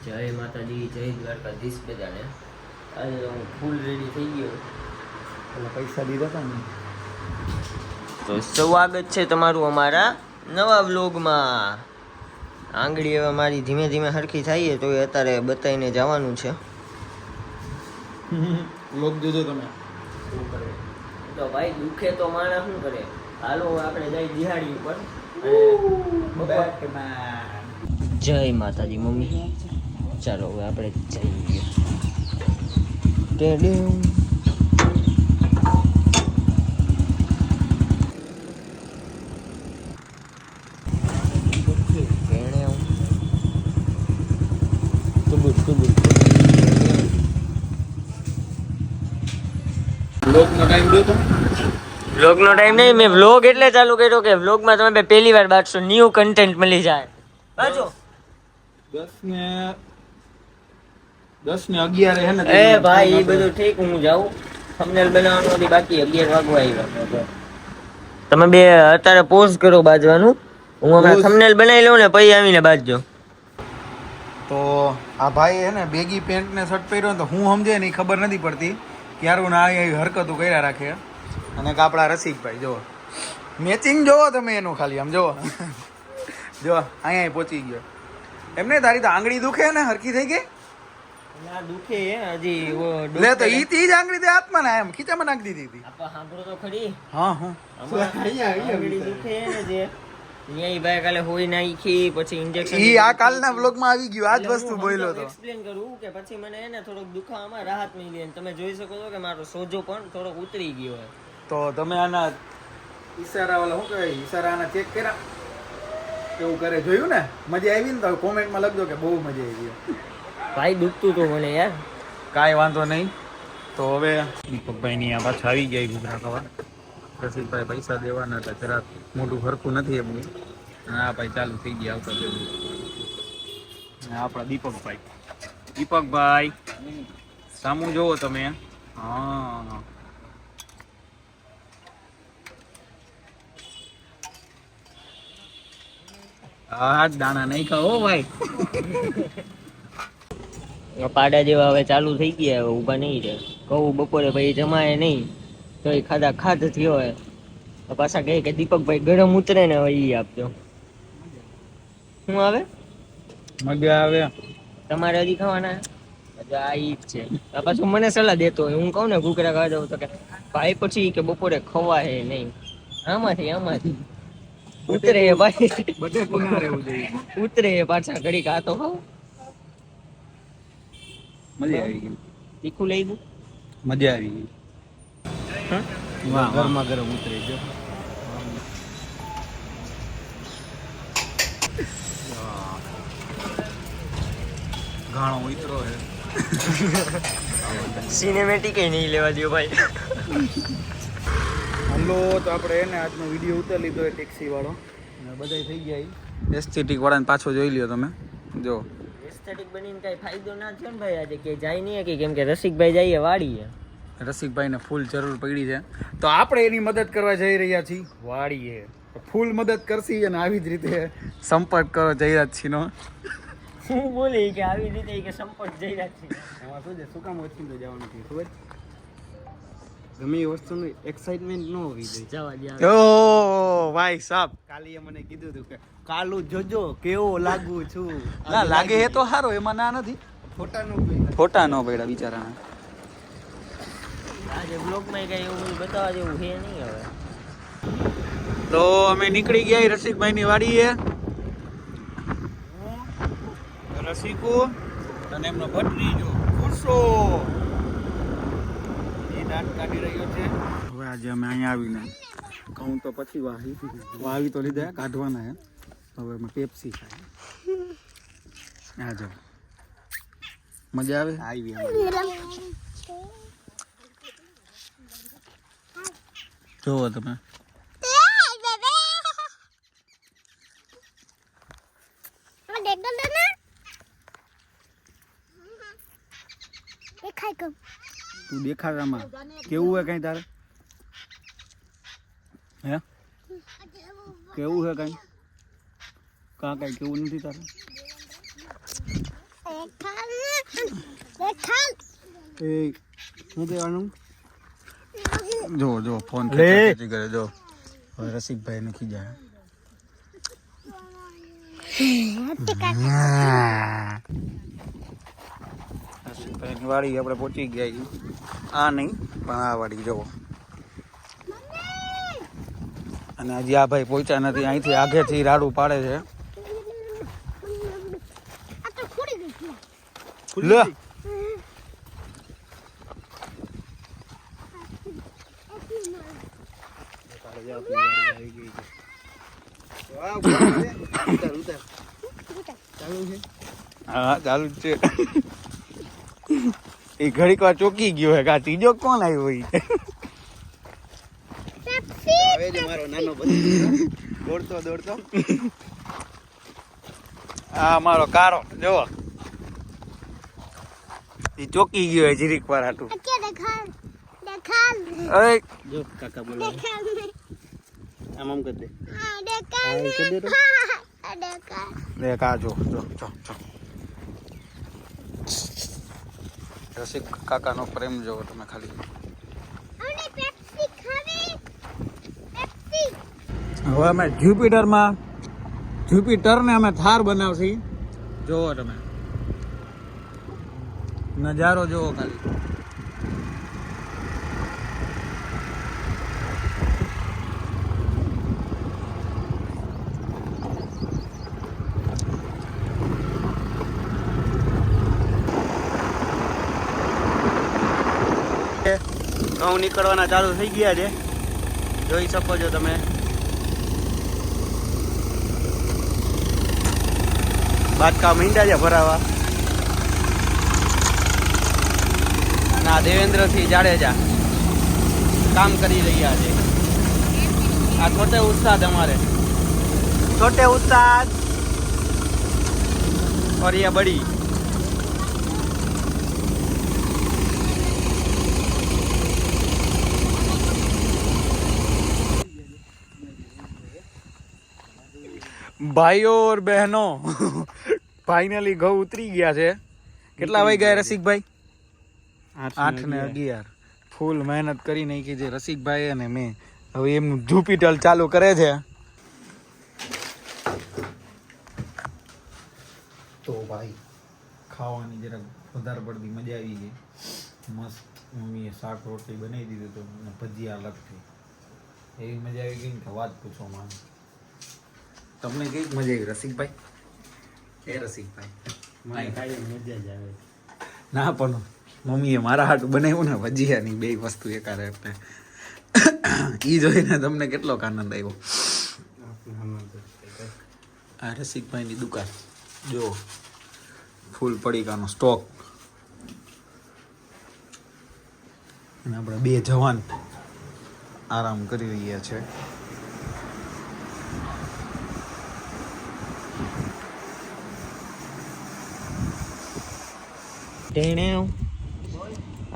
જય માતાજી, જય દ્વારકાધીશ બધાને. આજે તો હું ફૂલ રેડી થઈ ગયો અને પૈસા દીધા હતા ને. તો સ્વાગત છે તમારું અમારા નવા વ્લોગમાં. આંગળી હવે મારી ધીમે ધીમે હરખી થાય તો એ અત્યારે બતાવીને જવાનું છે. વ્લોગ જોજો તમે. શું કરે તો ભાઈ, દુખે તો માણસ શું કરે. હાલો આપણે જઈ દિહાડી ઉપર. જય માતાજી મમ્મી. ચાલો હવે આપણે જઈએ. વ્લોગનો ટાઈમ નહીં, મેં વ્લોગ એટલે ચાલુ કર્યો કે વ્લોગમાં તમે પહેલી વાર બાંધશો, ન્યૂ કન્ટેન્ટ મળી જાય. બાજુ 10:11 હે ને. એ ભાઈ એ બધું ઠીક, હું જાઉં. થંબનેલ બનાવવાનું હતી બાકી, 11 વાગવા આવ્યા. તમે બે અત્યારે પોઝ કરો બાજવાનું. હું હમણાં થંબનેલ બનાવી લઉં ને પછી આવીને બાજજો. તો આ ભાઈ હે ને બેગી પેન્ટ ને શર્ટ પહેર્યો ને તો હું સમજે ને ખબર નથી પડતી ક્યારું ના આવી હરકતો કર્યા રાખે. અને આપણા રસિકભાઈ જો મેચિંગ જોવો તમે એનું, ખાલી આમ જોવો જો અહીંયા પહોંચી ગયો. એમને તારી તો આંગળી દુખે ને હરખી થઈ ગઈ ના દુખે હજી. લે તો ઈ તીજ આંગળી તે હાથમાં ના એમ ખીચામાં નાખી દીધી હતી. આપા સાંભળો તો ખરી. હા હા આંગળી દુખે ને જે ન્યાય ભાઈ કાલે હોઈ નાખી પછી ઇન્જેક્શન. ઈ આ કાલના વ્લોગમાં આવી ગયું, આ જ વસ્તુ બોલ્યો તો. એક્સપ્લેન કરું કે પછી મને એને થોડોક દુખાવામાં રાહત મળી અને તમે જોઈ શકો છો કે મારો સોજો પણ થોડોક ઉતરી ગયો છે. તો તમે આના ઈશારા વાળા શું કહેવાય, ઈશારા આના ચેક કર્યા એવું કરે, જોયું ને? મજા આવી ને? તો કોમેન્ટમાં લખજો કે બહુ મજા આવી. ભાઈ દુખતું તો મને યાર. કાંઈ વાંધો નહીં. તો હવે દીપકભાઈની આ પાછા આવી ગયા ઘૂઘરા ખાવા. રસિકભાઈ પૈસા દેવાના હતા, જરાક મોટું ફરકું નથી એમનું. હા ભાઈ ચાલુ થઈ ગયા આવતા જવું. આપણા દીપકભાઈ સામું જોવો તમે. હા આ દાણા નહીં ખાઓ ભાઈ. પાડા જેવા હવે ચાલુ થઈ ગયા, હવે ઊભા નહીં રહે. કહું બપોરે ભાઈ જમાય નહીં તો એ ખાધ થયો હોય પાછા કહે કે દીપકભાઈ ગરમ ઉતરે ને હવે ઈ આપજો. શું આવે? મજા આવે. તમારે હજી ખાવાના મજા આ ઈ જ છે. પાછું મને સલાહ દેતો હોય, હું કહું ને ઘૂઘરા ખાવા જાઉં તો કે ભાઈ પછી કે બપોરે ખવા હે નહીં. આમાંથી ઉતરે ભાઈ, બધે પુના રહેવું જોઈએ. ઉતરે પાછા ઘડીક આ તો ખાવ. મજા આવી ગઈ. તીખું લઈ ગયું, મજા આવી ગઈ. ગરમા ગરમ ઉતરી ગયો. ઘાણો ઉતરો હે. સિનેમેટિક નહીં લેવા દો ભાઈ. હલો, તો આપણે એને આજનો વિડીયો ઉતારી લીધો એ ટેક્સી વાળો. બધા થઈ ગયા એસ્થેટિક વાળાને પાછો જોઈ લ્યો તમે. જો એસ્થેટિક બનીને કઈ ફાયદો ના થયો ને ભાઈ. આજે કે જાય નહીં કે કેમ કે રસિકભાઈ જઈએ વાડીએ. રસિકભાઈને ફૂલ જરૂર પડી છે તો આપણે એની મદદ કરવા જઈ રહ્યા છીએ વાડીએ. ફૂલ મદદ કરશી અને આવી જ રીતે સંપર્ક કરો જયરાજસિંહનો. હું બોલી કે આવી રીતે કે સંપર્ક જયરાજ છે. એમાં શું છે, શું કામ ઓછીને જવાનું છે ખબર? ગમે એ વસ્તુનું એક્સાઇટમેન્ટ ન હોવી જોઈએ. જવા દે. ઓ ભાઈ સાહેબ, કાલીએ મને કીધું હતું કે કાલુ જોજો કેવો લાગુ છું. ના લાગે એ તો સારો, એમાં ના નથી. ફોટા નો પડ્યા બિચારાના. આજે બ્લોગમાં કઈ એવું બધું બતાવવા જેવું છે નહીં હવે. તો અમે નીકળી ગયા રસિકભાઈની વાડીએ. રસિકો અને એમનો ભત્રીજો ખુરશો એ દાંત કાઢી રહ્યો છે. હવે આજે અમે અહીંયા આવીને કહું તો પછી વાવી તો લીધા, કાઢવાના હે. હવે અમે પેપ્સી ખાય. આ જો મજા આવે. આવી જોવો તમે. તું દેખાડામાં કેવું હે કઈ તારે? હે કેવું હે કઈ? કા કઈ કેવું નથી તારે? એ શું દેવાનું જો ફોન ખેંચી કરે જો હવે રસિકભાઈ ને ખીજા રસિકભાઈની વાડી આપણે પહોંચી ગયા આ નહીં પણ આ વાડી જોવો અને હજી આ ભાઈ પહોંચ્યા નથી અહીંથી આગેથી રાડું પાડે છે લે હા ચાલુ જ છે એ ઘડીક વાર ચોકી ગયો હે કા ત્રીજો કોણ આવ્યો આવે છે મારો નાનો ભત્રીજો દોડતો આ મારો કારો જો એ ચોકી ગયો હે જીરીક વાર હાટું અરે જો કાકા બોલો આમ કરી દે દેખ આ જો રસિક કાકાનો પ્રેમ જોવો તમે ખાલી હવે અમે જ્યુપિટરને અમે થાર બનાવશી જોવો તમે નજારો જોવો ખાલી ઘઉં નીકળવાના ચાલુ થઈ ગયા છે જોઈ શકો છો તમે બાટકા મીંડા છે ભરાવા અને આ દેવેન્દ્રસિંહ જાડેજા કામ કરી રહ્યા છે આ છોટે ઉસ્તાદ અમારે છોટે ઉસ્તાદ और ये बड़ी ભાઈઓ और બહેનો ફાઇનલી ઘઉં ઉતરી ગયા છે કેટલા વાગી ગયા રસિકભાઈ 8:11 ફૂલ મહેનત કરી નાખી છે રસિકભાઈ અને મેં હવે એમનું જ્યુપિટર ચાલુ કરે છે તો ભાઈ ખાવાની જરાક વધારે પડતી મજા આવી ગઈ મસ્ત મમ્મીએ શાક રોટલી બનાવી દીધું તો અને ભજીયા અલગથી એવી મજા આવી ગઈ ને કે વાત પૂછો માં તમને કઈ મજા આવી રસિકભાઈ એ રસિકભાઈ મજા જ આવે ના પણ મમ્મીએ મારા હાટું બનાવ્યું ને ભજીયાની બે વસ્તુ એકારે એટલે ઈ જોઈને તમને કેટલો આનંદ આવ્યો આ રસિકભાઈની દુકાન જો ફૂલ પડીકાનો સ્ટોક અને આપણે બે જવાન આરામ કરી રહ્યા છે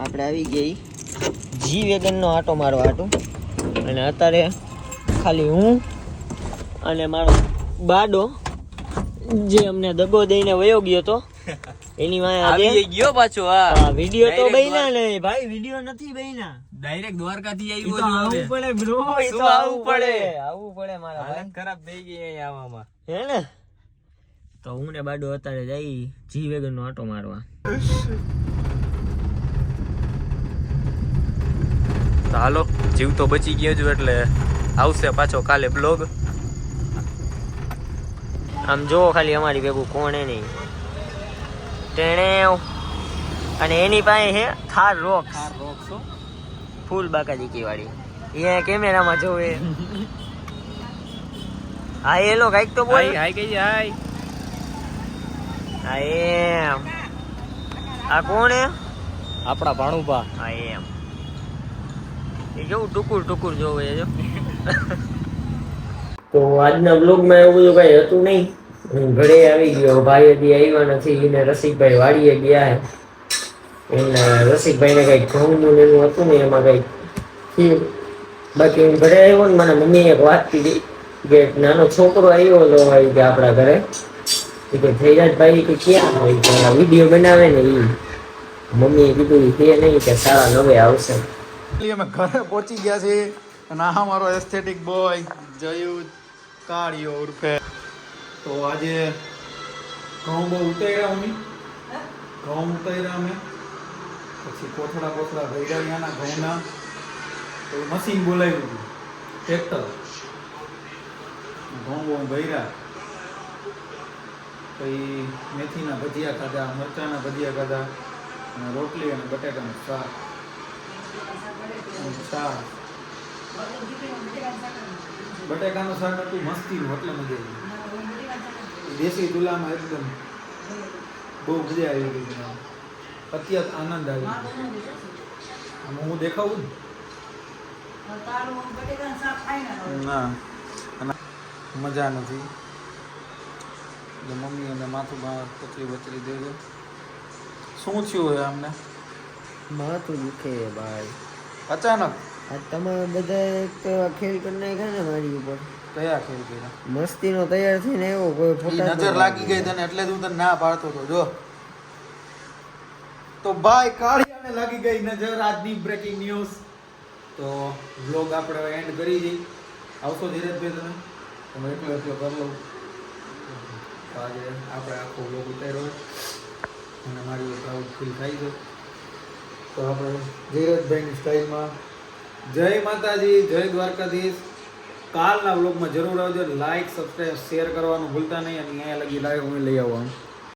આપણે આવી ગઈ જી વેગનનો આટો મારવા હાટું અને અત્યારે ખાલી હું અને મારો બાડો જે અમને દગો દઈને વયો ગયો તો એની વાંહે આવી ગયો પાછો આ વિડિયો તો બઈના ને ભાઈ વિડિયો નથી બઈના ડાયરેક્ટ દ્વારકાથી આવ્યો જો આવું પડે બ્રો એ તો આવું પડે મારા ભાઈ ખરાબ થઈ ગઈ અહીં આવવામાં હે ને તો હું ને બાડો અત્યારે જઈ જી વેગનનો આટો મારવા હાલો જીવ તો બચી ગયો છું એટલે આવશે પાછો કાલે બ્લોગ આમ જો ખાલી અમારી ભેગું કોણ એ નહીં ટેણે અને એની પાસે હે થાર રોક્સ ફૂલ બાકાદીકી વાળી એ કેમેરામાં જોવે હા એ લો કઈક તો બોલ હાય કઈ હાય હા એમ આ કોણ હે આપણા ભાણુભા હા એમ એ કેવું ટુકુર જોવે જો તો આજના બ્લોગમાં એવું બધું કઈ હતું નહીં હું ઘરે આવી ગયો ભાઈ હજી આવ્યા નથી ને રસિકભાઈ વાડીએ ગયા એને રસિકભાઈને કઈક ઘઉંનું એનું હતું ને એમાં કઈક બાકી હું ઘરે આવ્યો ને મને મમ્મીએ એક વાત કીધી કે નાનો છોકરો આવ્યો હતો કે આપણા ઘરે એ કે ધૈરાજભાઈ કે ક્યાં હોય તો વિડીયો બનાવે ને એ મમ્મીએ કીધું કે નહીં કે સારા નવે આવશે. અમે ઘરે પહોંચી ગયા છીએ અને આ મારો એસ્થેટિક બોય જયુજ કાળિયો ઉર્ફે. તો આજે ઘઉં બહુ ઉતાર્યા અમે પછી કોથળા ભર્યા ત્યાંના ઘઉંના. તો મશીન બોલાવ્યું હતું ટ્રેક્ટર, ઘઉં બહુ ભર્યા. પછી મેથીના ભજીયા ખાધા, મરચાના ભજીયા ખાધા અને રોટલી અને બટાકાનું શાક. બટાકાનું શાક હતું મસ્તીનું, એટલે મજા આવી. દેશી ચૂલામાં એકદમ બહુ મજા આવી ગઈ. અત્યંત આનંદ આવી. હું દેખાવું ના મજા નથી. એટલે મમ્મી અને માથું બહાર કચરી દેજો. શું થયું હોય અમને? માથું દુખે ભાઈ અચાનક. આ તમે બધા એક તો ખેલ કરી નાખ્યા ને મારી ઉપર. કયા ખેલ કર્યા? મસ્તીનો તૈયાર થઈને આવ્યો, કોઈ ફોટા નજર લાગી ગઈ તને એટલે જ હું તને ના પાડતો હતો. જો તો ભાઈ કાળિયાને લાગી ગઈ નજર. આજની બ્રેકિંગ ન્યૂઝ. તો વ્લોગ આપણે એન્ડ કરી દઈ. આવશો ધીરજભાઈ? તમે એકલો કરી લો. આજે આપણે આખો વ્લોગ ઉતાર્યો અને મારી પ્રાઉડ ફીલ થાય છે. તો આપણે ધીરજભાઈની સ્ટાઇલમાં જય માતાજી, જય દ્વારકાધીશ. કાલના વ્લોગમાં જરૂર આવજો. લાઈક, સબસ્ક્રાઈબ, શેર કરવાનું ભૂલતા નહીં. અને અહીંયા લગી લાઈવ હું લઈ આવવાનું.